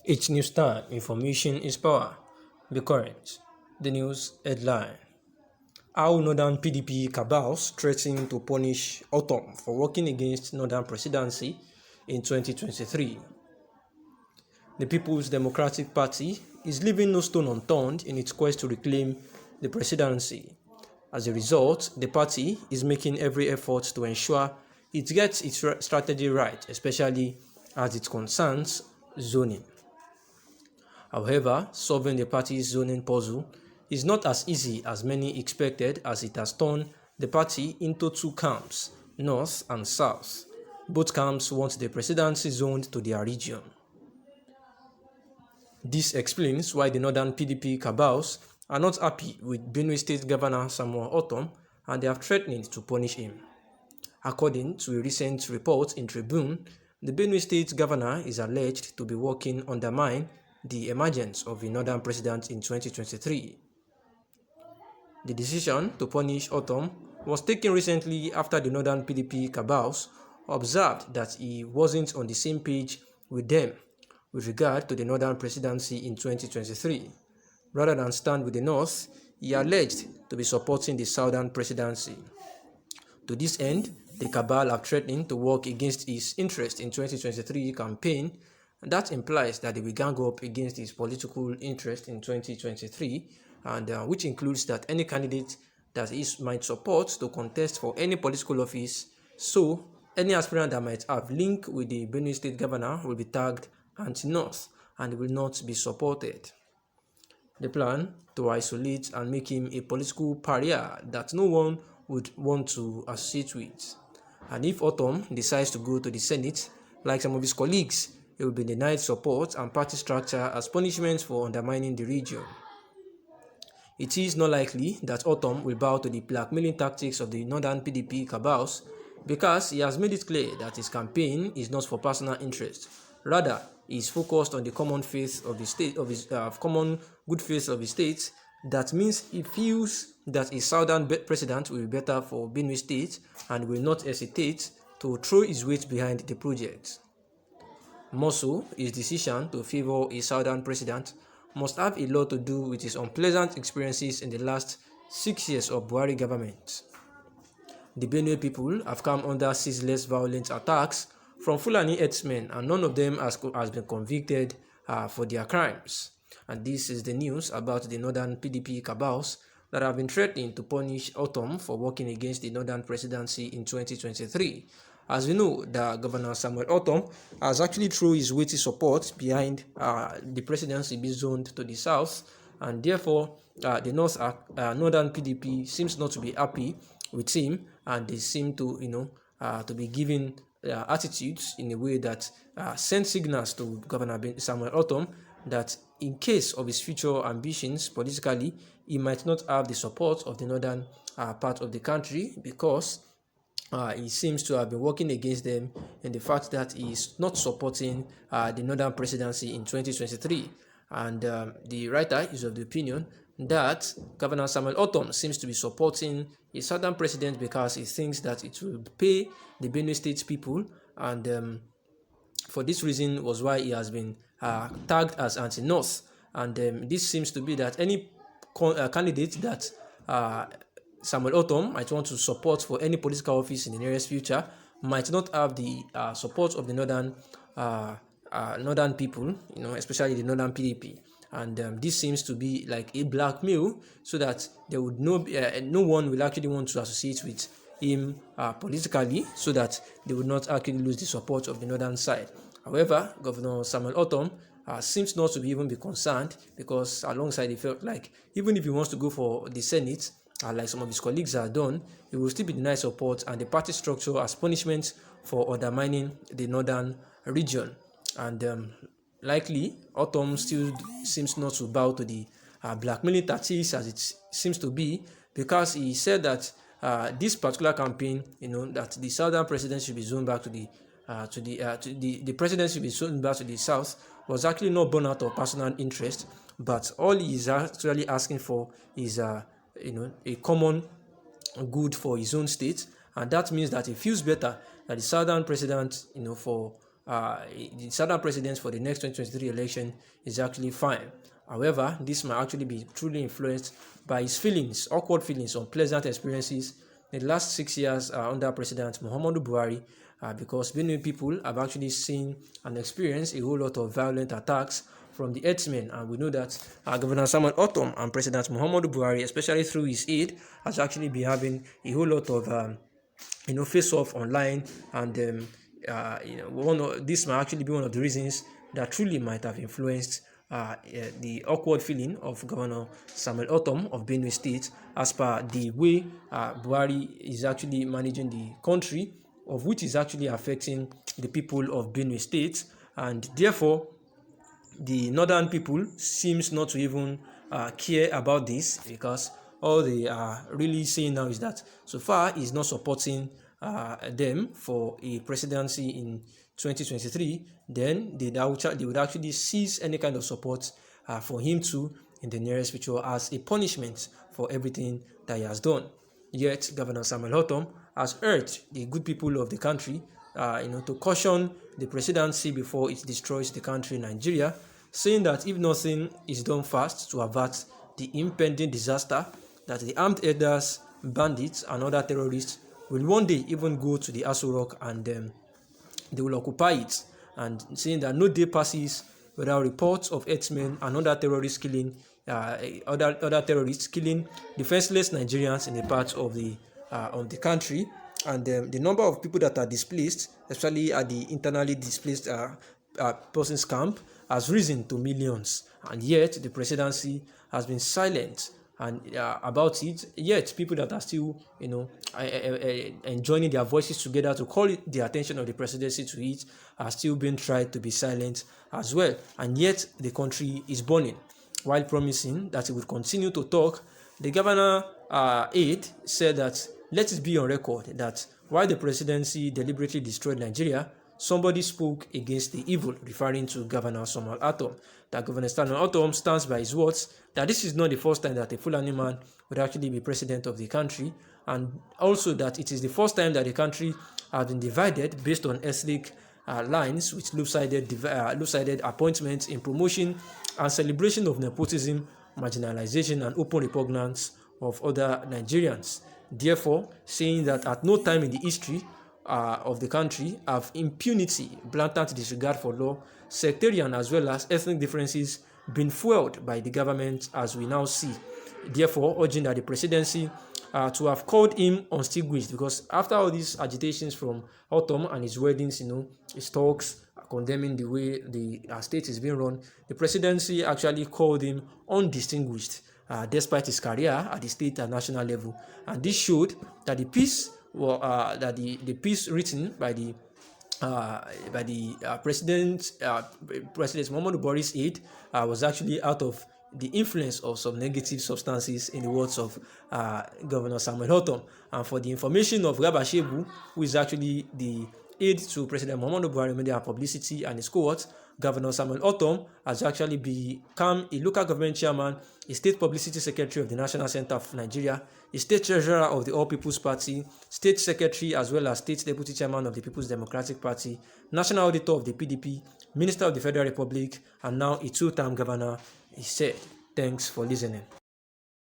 Each news time, information is power. Be current. The news headline. How Northern PDP cabals threaten to punish Ortom for working against Northern Presidency in 2023. The People's Democratic Party is leaving no stone unturned in its quest to reclaim the presidency. As a result, the party is making every effort to ensure it gets its strategy right, especially as it concerns zoning. However, solving the party's zoning puzzle is not as easy as many expected, as it has turned the party into two camps, North and South. Both camps want the presidency zoned to their region. This explains why the Northern PDP cabals are not happy with Benue State Governor Samuel Ortom, and they have threatened to punish him. According to a recent report in Tribune, the Benue State Governor is alleged to be working to undermine the emergence of a Northern president in 2023. The decision to punish Ortom was taken recently after the Northern PDP cabals observed that he wasn't on the same page with them with regard to the Northern presidency in 2023. Rather than stand with the North, he alleged to be supporting the Southern presidency. To this end, the cabal have threatened to work against his interest in 2023 campaign, and that implies that they will gang up against his political interest in 2023, and which includes that any candidate that he might support to contest for any political office. So, any aspirant that might have link with the Benue State Governor will be tagged anti-North and will not be supported. The plan to isolate and make him a political pariah that no one would want to associate with. And if Ortom decides to go to the Senate, like some of his colleagues, he will be denied support and party structure as punishment for undermining the region. It is not likely that Ortom will bow to the blackmailing tactics of the Northern PDP cabals, because he has made it clear that his campaign is not for personal interest. Rather, he is focused on the common faith of the state, common good faith of the state. That means he feels that a Southern president will be better for Benue State and will not hesitate to throw his weight behind the project. More so, his decision to favor a Southern president must have a lot to do with his unpleasant experiences in the last 6 years of Buhari government. The Benue people have come under ceaseless violent attacks from Fulani herdsmen, and none of them has been convicted for their crimes. And this is the news about the Northern PDP cabals that have been threatening to punish Ortom for working against the Northern presidency in 2023. As we know, the Governor Samuel Ortom has actually thrown his weighty support behind the presidency being zoned to the south, and therefore the Northern PDP seems not to be happy with him, and they seem to to be giving attitudes in a way that send signals to Governor Samuel Ortom that in case of his future ambitions politically, he might not have the support of the northern part of the country, because he seems to have been working against them in the fact that he is not supporting the Northern presidency in 2023. And the writer is of the opinion that Governor Samuel Ortom seems to be supporting a Southern president because he thinks that it will pay the Benue State people, and for this reason was why he has been tagged as anti-North. And this seems to be that any candidate that Samuel Ortom might want to support for any political office in the nearest future might not have the support of the northern people, especially the Northern PDP. And this seems to be like a blackmail, so that there would no one will actually want to associate with him politically, so that they would not actually lose the support of the northern side. However, Governor Samuel Ortom seems not to be even be concerned, because alongside he felt like even if he wants to go for the Senate, like some of his colleagues have done, he will still be denied support and the party structure as punishment for undermining the northern region. And likely, Ortom still seems not to bow to the blackmailing tactics as it seems to be, because he said that this particular campaign, that the Southern presidency should be zoned back to the presidency should be zoned back to the South, was actually not born out of personal interest, but all he is actually asking for is a common good for his own state, and that means that he feels better that the Southern president, for the Southern president for the next 2023 election is actually fine. However, this might actually be truly influenced by his feelings, awkward feelings, unpleasant experiences in the last 6 years under President Muhammadu Buhari, because Benue people have actually seen and experienced a whole lot of violent attacks from the herdsmen, and we know that Governor Samuel Ortom and President Muhammadu Buhari, especially through his aide, has actually been having a whole lot of face-off online, and this might actually be one of the reasons that truly might have influenced the awkward feeling of Governor Samuel Ortom of Benue State, as per the way Buhari is actually managing the country, of which is actually affecting the people of Benue State, and therefore the northern people seems not to even care about this, because all they are really saying now is that so far he's not supporting them for a presidency in 2023, then they would actually cease any kind of support for him too in the nearest future as a punishment for everything that he has done. Yet Governor Samuel Ortom has urged the good people of the country to caution the presidency before it destroys the country, Nigeria, saying that if nothing is done fast to avert the impending disaster, that the armed herders, bandits, and other terrorists will one day even go to the Aso Rock and they will occupy it, and saying that no day passes without reports of herdsmen and other terrorists killing defenseless Nigerians in a part of the country, and the number of people that are displaced, especially at the internally displaced persons camp, has risen to millions, and yet the presidency has been silent about it. Yet people that are still joining their voices together to call the attention of the presidency to it are still being tried to be silent as well, and yet the country is burning. While promising that he would continue to talk, the governor aide said that let it be on record that while the presidency deliberately destroyed Nigeria, somebody spoke against the evil, referring to Governor Samuel Ortom. That Governor Samuel Ortom stands by his words that this is not the first time that a Fulani man would actually be president of the country, and also that it is the first time that the country has been divided based on ethnic lines, with lopsided appointments in promotion and celebration of nepotism, marginalization, and open repugnance of other Nigerians. Therefore, saying that at no time in the history of the country have impunity, blatant disregard for law, sectarian as well as ethnic differences been fueled by the government as we now see. Therefore, urging that the presidency to have called him undistinguished, because after all these agitations from Ortom and his weddings, his talks condemning the way the state is being run, the presidency actually called him undistinguished, despite his career at the state and national level. And this showed that the piece the piece written by the President Muhammadu Buhari's aide was actually out of the influence of some negative substances, in the words of Governor Samuel Ortom. And for the information of Garba Shehu, who is actually the aide to President Muhammadu Buhari, Media and Publicity, and his cohort, Governor Samuel Ortom has actually become a local government chairman, a state publicity secretary of the National Center of Nigeria, a state treasurer of the All People's Party, state secretary as well as state deputy chairman of the People's Democratic Party, national auditor of the PDP, minister of the Federal Republic, and now a two-term governor, he said. Thanks for listening.